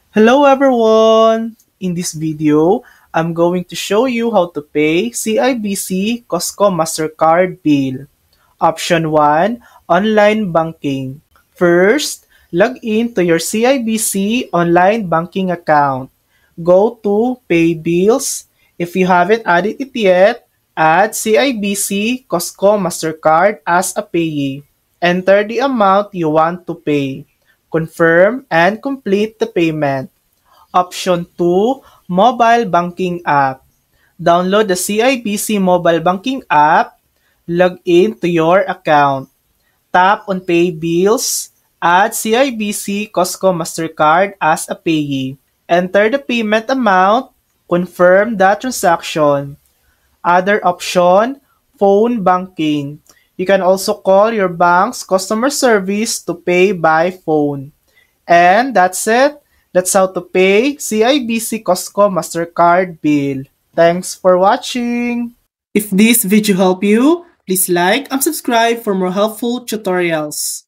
Hello everyone! In this video, I'm going to show you how to pay CIBC Costco MasterCard bill. Option 1, Online Banking. First, log in to your CIBC online banking account. Go to Pay Bills. If you haven't added it yet, add CIBC Costco MasterCard as a payee. Enter the amount you want to pay. Confirm and complete the payment. Option 2, Mobile Banking App. Download the CIBC Mobile Banking app, log in to your account. Tap on Pay Bills, add CIBC Costco MasterCard as a payee. Enter the payment amount, confirm the transaction. Other option, phone banking. You can also call your bank's customer service to pay by phone. And that's it. That's how to pay CIBC Costco MasterCard bill. Thanks for watching. If this video helped you, please like and subscribe for more helpful tutorials.